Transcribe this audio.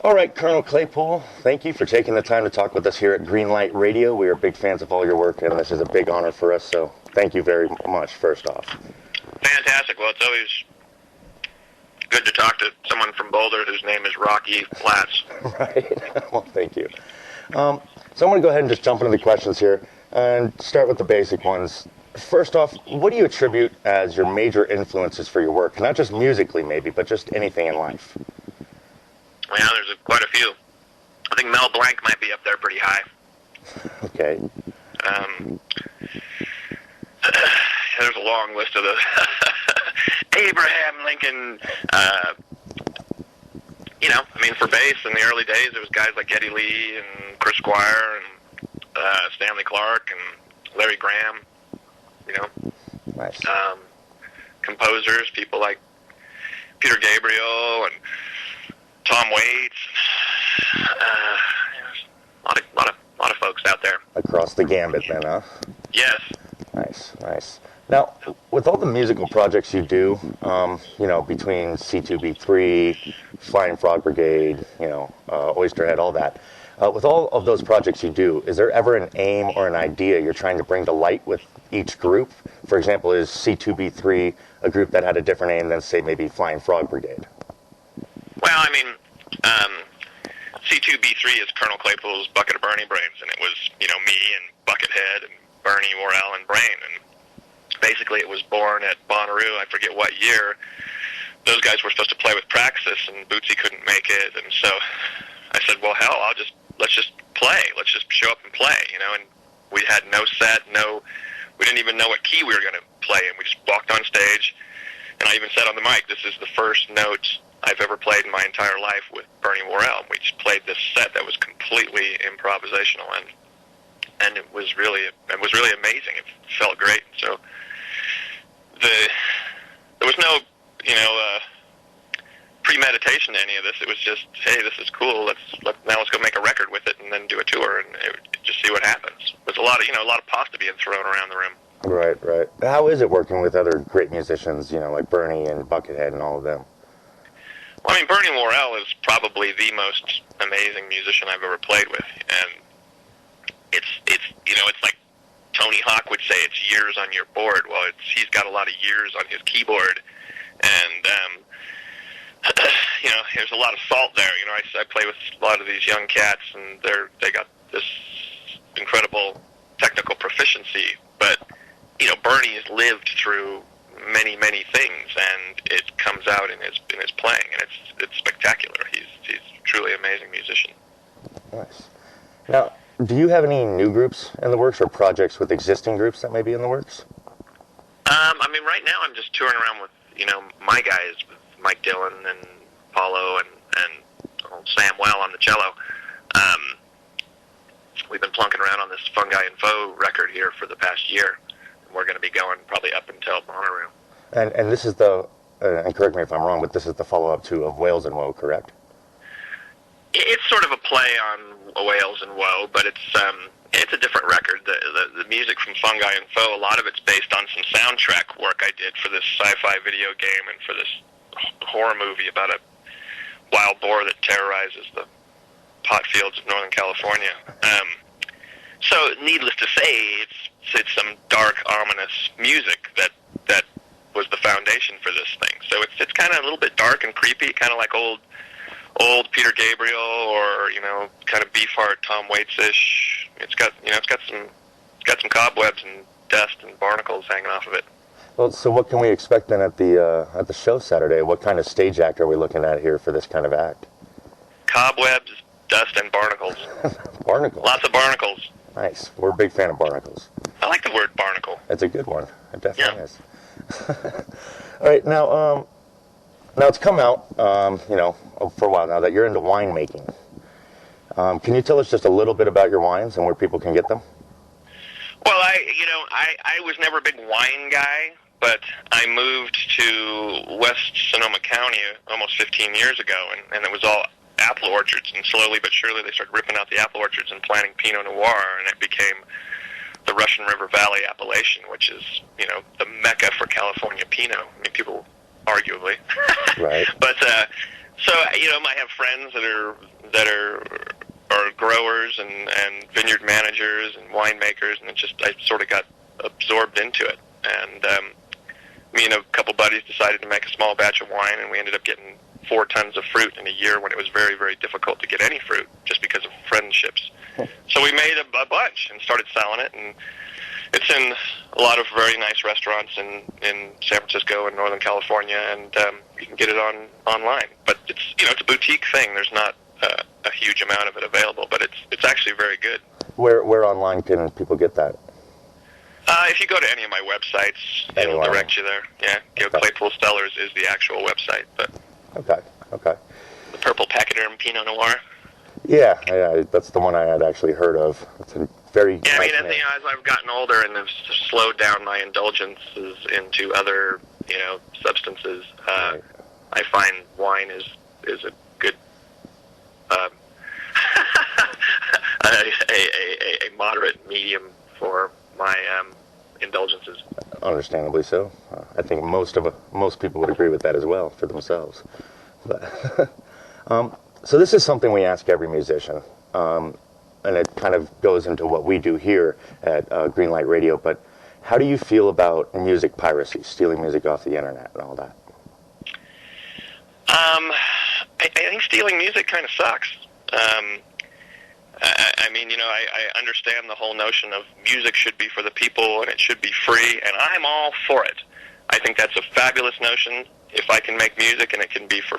All right, Colonel Claypool, thank you for taking the time to talk with us here at Greenlight Radio. We are big fans of all your work, and this is a big honor for us, so thank you very much, first off. Fantastic. Well, it's always good to talk to someone from Boulder whose name is Rocky Flats. Right. Well, thank you. So I'm going to go ahead and just jump into the questions here and start with the basic ones. First off, what do you attribute as your major influences for your work? Not just musically, maybe, but just anything in life. Well, there's quite a few. I think Mel Blanc might be up there pretty high. Okay. There's a long list of the Abraham Lincoln. For bass in the early days, it was guys like Geddy Lee and Chris Squire and Stanley Clarke and Larry Graham. Nice. Composers, people like Peter Gabriel and Tom Waits. A lot of folks out there. Across the gambit, then, huh? Yes. Nice. Now, with all the musical projects you do, between C2B3, Flying Frog Brigade, Oysterhead, all that, with all of those projects you do, is there ever an aim or an idea you're trying to bring to light with each group? For example, is C2B3 a group that had a different aim than, say, maybe Flying Frog Brigade? Well, C2B3 is Colonel Claypool's Bucket of Bernie Brains, and it was, me and Buckethead and Bernie, Worrell, and Brain, and basically it was born at Bonnaroo, I forget what year. Those guys were supposed to play with Praxis, and Bootsy couldn't make it, and so I said, well, hell, let's just play. Let's just show up and play, and we had no set, we didn't even know what key we were going to play, and we just walked on stage, and I even said on the mic, this is the first note I've ever played in my entire life with Bernie Worrell. We just played this set that was completely improvisational, and it was really amazing. It felt great. So there was no premeditation to any of this. It was just, hey, this is cool. Let's go make a record with it and then do a tour and just see what happens. There's a lot of pasta being thrown around the room. Right. How is it working with other great musicians, like Bernie and Buckethead and all of them? Well, Bernie Worrell is probably the most amazing musician I've ever played with, and it's like Tony Hawk would say, it's years on your board. Well, he's got a lot of years on his keyboard, and there's a lot of salt there. I play with a lot of these young cats, and they got this incredible technical proficiency, but Bernie's lived through many things, and it comes out in his playing, and it's spectacular. He's truly an amazing musician. Nice. Now, do you have any new groups in the works or projects with existing groups that may be in the works? Right now I'm just touring around with my guys, with Mike Dillon and Paulo and Sam Well on the cello. We've been plunking around on this Fungi and Foe record here for the past year. We're going to be going probably up until Bonnaroo. And this is and correct me if I'm wrong, but this is the follow-up to Of Whales and Woe, correct? It's sort of a play on Whales and Woe, but it's a different record. The music from Fungi and Foe, a lot of it's based on some soundtrack work I did for this sci-fi video game and for this horror movie about a wild boar that terrorizes the pot fields of Northern California. So, needless to say, it's some dark, ominous music that was the foundation for this thing. So it's kind of a little bit dark and creepy, kind of like old Peter Gabriel, or kind of Beefheart, Tom Waits-ish. It's got some cobwebs and dust and barnacles hanging off of it. Well, so what can we expect then at the show Saturday? What kind of stage act are we looking at here for this kind of act? Cobwebs, dust, and barnacles. Barnacles. Lots of barnacles. Nice. We're a big fan of barnacles. I like the word barnacle. It's a good one. It definitely is. All right, now it's come out, for a while now that you're into winemaking. Can you tell us just a little bit about your wines and where people can get them? Well, I was never a big wine guy, but I moved to West Sonoma County almost 15 years ago, and it was all apple orchards, and slowly but surely they started ripping out the apple orchards and planting Pinot Noir, and it became the Russian River Valley appellation, which is, the mecca for California Pinot. People arguably. Right. But So I have friends that are growers and vineyard managers and winemakers, and I sort of got absorbed into it. And me and a couple buddies decided to make a small batch of wine, and we ended up getting 4 tons of fruit in a year when it was very, very difficult to get any fruit just because of friendships. So we made a bunch and started selling it, and it's in a lot of very nice restaurants in San Francisco and Northern California, and you can get it online. But it's a boutique thing. There's not a huge amount of it available, but it's actually very good. Where online can people get that? If you go to any of my websites, it'll direct you there. Yeah, Claypool Cellars is the actual website. But Okay. the Purple Pachyderm Pinot Noir. Yeah, that's the one I had actually heard of. It's a very Yeah, nice as I've gotten older and have slowed down my indulgences into other, substances, Right. I find wine is a good, a moderate medium for my indulgences. Understandably so. I think most people would agree with that as well for themselves. But, so this is something we ask every musician, and it kind of goes into what we do here at Greenlight Radio. But how do you feel about music piracy, stealing music off the internet and all that? I think stealing music kind of sucks. I understand the whole notion of music should be for the people and it should be free, and I'm all for it. I think that's a fabulous notion. If I can make music and it can be for